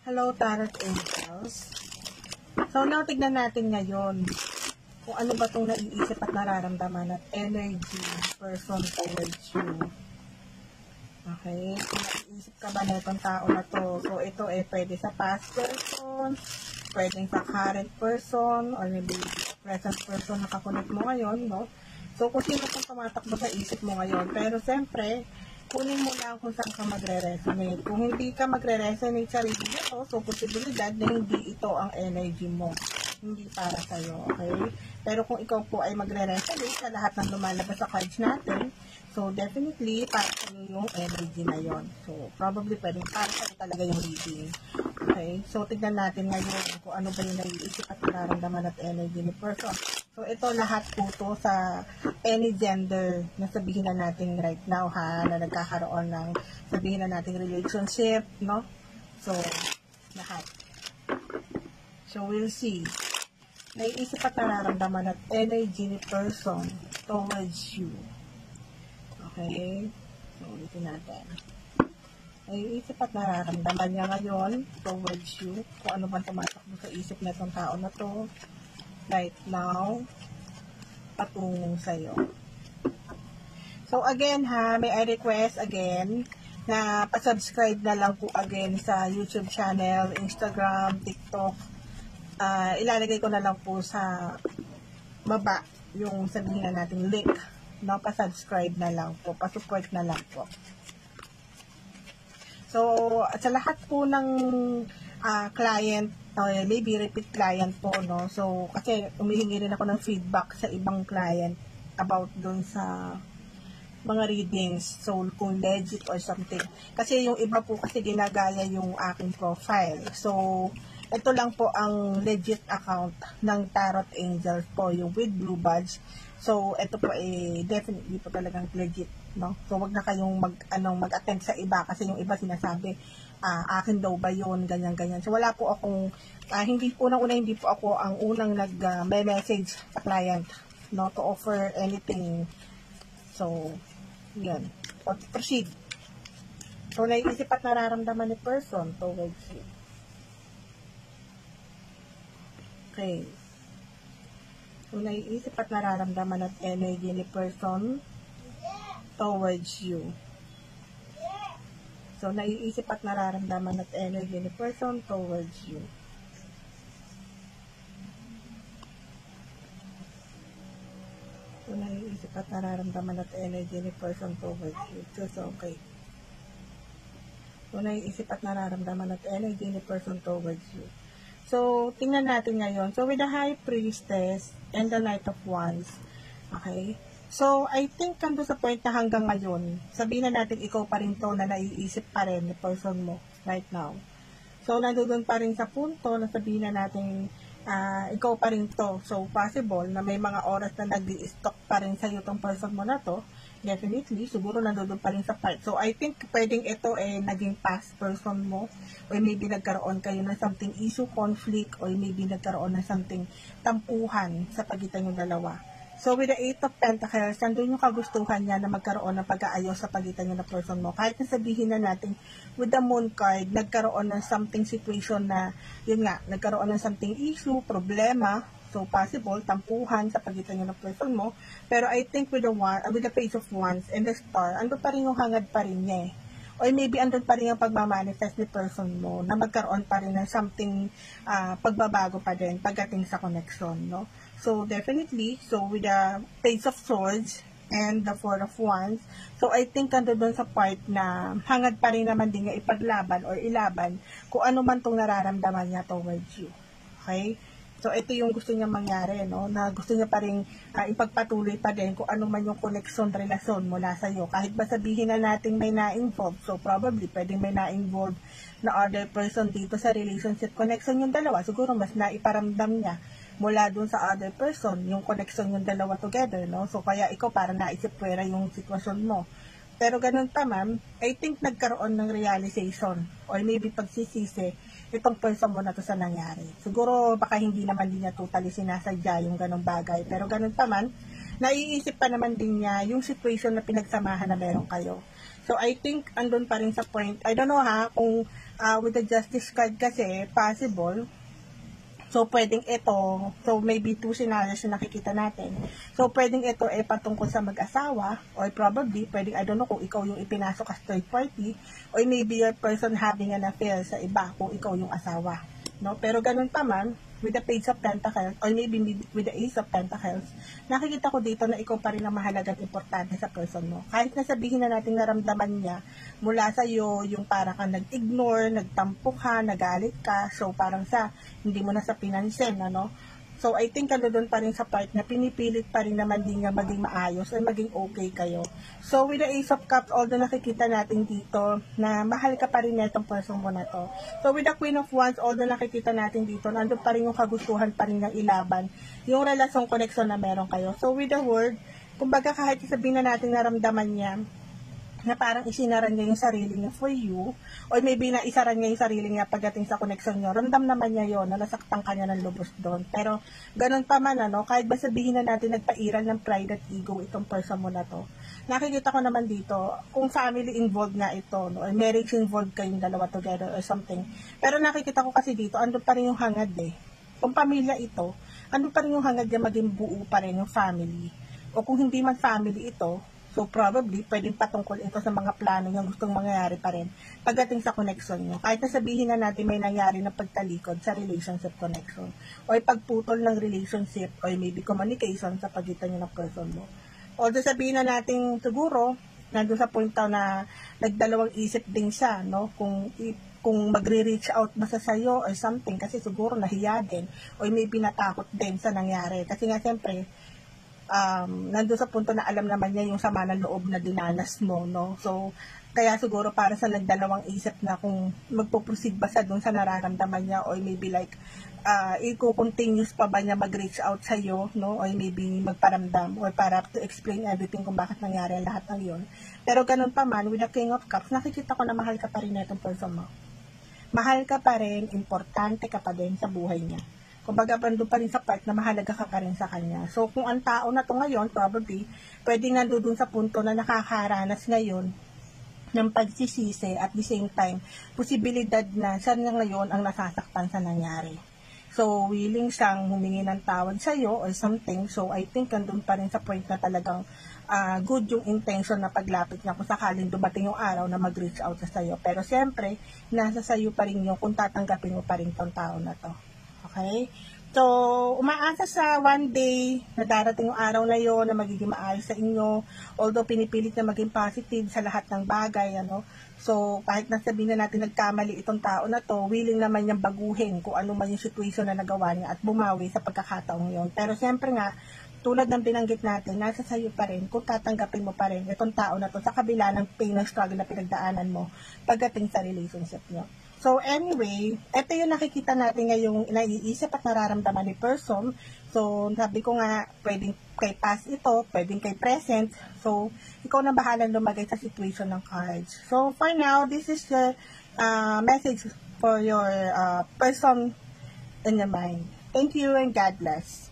Hello, Tarot Angels. So, now tignan natin ngayon kung ano ba itong naiisip at nararamdaman at energy person towards you. Okay? Kung naiisip ka ba na itong tao na to, so ito pwede sa past person, pwede sa current person, or maybe present person na kakunat mo ngayon, no? So, kung sino itong tumatakbo sa isip mo ngayon. Pero, siyempre, kunin mo lang kung saan ka magre-resonate. Kung hindi ka magre-resonate sa reading ito, so posibilidad na hindi ito ang energy mo. Hindi para sa'yo, okay? Pero kung ikaw po ay magre-resonate sa lahat ng lumalabas sa cards natin, so definitely para sa'yo yung energy na yon. So probably pwedeng para sa'yo talaga yung reading. Okay? So tignan natin ngayon kung ano ba yung naiisip at nararamdaman at energy ni person. So ito lahat po to sa any gender na sabihin na natin right now ha, na nagkakaroon ng sabihin na natin relationship, no? So lahat. So we'll see. Naiisip at nararamdaman at energy ni person towards you. Okay? So ulitin natin. Naiisip at nararamdaman niya ngayon towards you. Kung ano man tumatakbo sa isip na itong tao na to right now patungong sa'yo. So again ha, may I request again na pa-subscribe na lang po again sa YouTube channel, Instagram, TikTok. Ilalagay ko na lang po sa baba yung sabihin na natin link. No, pa-subscribe na lang po, pa-support na lang po. So sa lahat po ng client, maybe repeat client po, no? So, kasi umihingi rin ako ng feedback sa ibang client about dun sa mga readings. So, kung legit or something. Kasi yung iba po kasi ginagaya yung aking profile. So, ito lang po ang legit account ng Tarot Angels po, yung with blue badge. So, ito po definitely po talagang legit, no? So, wag na kayong mag-attend sa iba kasi yung iba sinasabi, akin daw ba yun, ganyan-ganyan. So, wala po akong, hindi po ako ang unang nag-message sa client, no, to offer anything. So, yan. So, proceed. So, naiisip at nararamdaman ni person towards you. Okay. So, naiisip at nararamdaman at energy ni person towards you. So, naiisip at nararamdaman at energy ni person towards you. So, naiisip at nararamdaman at energy ni person towards you. So, okay. So, naiisip at nararamdaman at energy ni person towards you. So, tingnan natin ngayon. So, with the High Priestess and the Knight of Wands, okay? So, I think kando sa point na hanggang ngayon, sabihin na natin ikaw pa rin to na naiisip pa rin ni person mo right now. So, nandoon pa rin sa punto na sabihin na natin ikaw pa rin to. So, possible na may mga oras na nag-i-stock pa rin sa'yo tong person mo na to. Definitely, siguro nandoon pa rin sa part. So, I think pwedeng ito naging past person mo or maybe nagkaroon kayo ng something issue, conflict, or maybe nagkaroon ng something tampuhan sa pagitan yung dalawa. So, with the Eight of Pentacles, nandun yung kagustuhan niya na magkaroon ng pag-aayos sa pagitan niyo na person mo. Kahit nasabihin na natin, with the Moon card, nagkaroon ng something situation na, yun nga, nagkaroon ng something issue, problema, so possible, tampuhan sa pagitan niyo na person mo. Pero I think with the Page of Wands and the Star, andun pa rin yung hangad pa rin niya Or maybe andun pa rin yung pagmamanifest ni person mo na magkaroon pa rin ng something pagbabago pa din pagdating sa connection, no? So, definitely, so with the Page of Swords and the Four of Wands, so I think ando doon sa part na hangad pa rin naman din niya ipaglaban or ilaban kung ano man tong nararamdaman niya towards you. Okay? So, ito yung gusto niya mangyari, no? Na gusto niya pa rin ipagpatuloy pa din kung ano man yung connection, relasyon mula sa'yo. Kahit ba sabihin na natin may na-involve, so probably pwedeng may na-involve na other person dito sa relationship connection yung dalawa. Siguro mas naiparamdam niya mula dun sa other person, yung connection yung dalawa together, no? So, kaya ikaw parang naisip pwera yung sitwasyon mo. Pero ganun pa, ma'am, I think nagkaroon ng realization or maybe pagsisisi itong person mo na to sa nangyari. Siguro, baka hindi naman din niya totally sinasadya yung ganung bagay. Pero ganun pa man, naiisip pa naman din niya yung situation na pinagsamahan na meron kayo. So, I think, andun pa rin sa point, I don't know ha, kung with the justice card kasi, possible. So, pwedeng ito, so maybe 2 scenarios na nakikita natin. So, pwedeng ito ay patungkol sa mag-asawa, or probably, pwedeng, I don't know kung ikaw yung ipinasok as third party, or maybe your person having an affair sa iba kung ikaw yung asawa. No? Pero ganun pa man, with the Page of Pentacles, or maybe with the Ace of Pentacles, nakikita ko dito na ikaw pa rin ang mahalagang importante sa person mo. Kahit na sabihin na natin naramdaman niya mula sa iyo yung parang kang nag-ignore, nagtampo ka, nagalit ka, so parang hindi mo na sa pinansin, ano? So, I think doon pa rin sa part na pinipilit pa rin naman din nga maging maayos or maging okay kayo. So, with the Ace of Cups, although nakikita natin dito na mahal ka pa rin netong person mo na to. So, with the Queen of Wands, although nakikita natin dito, nandun pa rin yung kagustuhan pa rin ng ilaban, yung relasyon connection na meron kayo. So, with the World, kumbaga kahit sabihin na natin naramdaman niya, na parang isinaran niya yung sarili niya for you, or maybe na isaran niya yung sarili niya pagdating sa connection niyo, ramdam naman niya yon na nasaktan ka niya ng lubos doon. Pero, ganun pa man, kahit ba sabihin na natin nagpairal ng pride at ego itong person mo na to, nakikita ko naman dito, kung family involved nga ito, no, or marriage involved kayong dalawa together or something, pero nakikita ko kasi dito, andun pa rin yung hangad Kung pamilya ito, andun pa rin yung hangad niya maging buo pa rin yung family. O kung hindi man family ito, so, probably, pwedeng patungkol ito sa mga plano niya gustong mangyayari pa rin pagdating sa connection niyo. Kahit na sabihin na natin may nangyari na pagtalikod sa relationship connection o pagputol ng relationship o maybe communication sa pagitan niyo ng person mo. Although sabihin na natin siguro, nandun sa point na nagdalawang isip din siya, no? Kung magre-reach out ba sa sayo or something, kasi siguro nahiya din o maybe natakot din sa nangyari. Kasi nga, siyempre, nandun sa punto na alam naman niya yung sama ng loob na dinanas mo, no? So, kaya siguro para sa nagdalawang isip na kung magpo-proceed ba sa dun sa nararamdaman niya or maybe like, i-continuous pa ba niya mag-reach out sa iyo, no? Or maybe magparamdam or para to explain everything kung bakit nangyari ang lahat ng yun. Pero ganun pa man, with the King of Cups, nakikita ko na mahal ka pa rin na itong person mo. Mahal ka pa rin, importante ka pa din sa buhay niya. Kumbaga, nandun pa rin sa part na mahalaga ka pa rin sa kanya. So, kung ang tao na to ngayon, probably, pwedeng nandun sa punto na nakakaranas ngayon ng pagsisisi at the same time, posibilidad na siya na ngayon ang nasasaktan sa nangyari. So, willing siyang humingi ng tawad sa'yo or something. So, I think nandun pa rin sa point na talagang good yung intention na paglapit niya kung sakaling dumating yung araw na mag-reach out sa sa'yo. Pero, siyempre, nasa sa'yo pa rin yung kung tatanggapin mo pa rin tong tao na to. Okay? So, umaasa sa one day na darating yung araw na yon na magiging maayos sa inyo. Although, pinipilit na maging positive sa lahat ng bagay, ano. So, kahit nasabihin na natin nagkamali itong tao na to, willing naman niyang baguhin kung ano man yung situation na nagawa niya at bumawi sa pagkakataong yon. Pero, siyempre nga, tulad ng binanggit natin, nasa sayo pa rin kung tatanggapin mo pa rin itong tao na to sa kabila ng pain and struggle na pinagdaanan mo pagdating sa relationship niyo. So, anyway, ito yung nakikita natin ngayong naiisip at nararamdaman ni person. So, sabi ko nga, pwedeng kay past ito, pwedeng kay present. So, ikaw na bahala lumagay sa situation ng cards. So, for now, this is the message for your person in your mind. Thank you and God bless.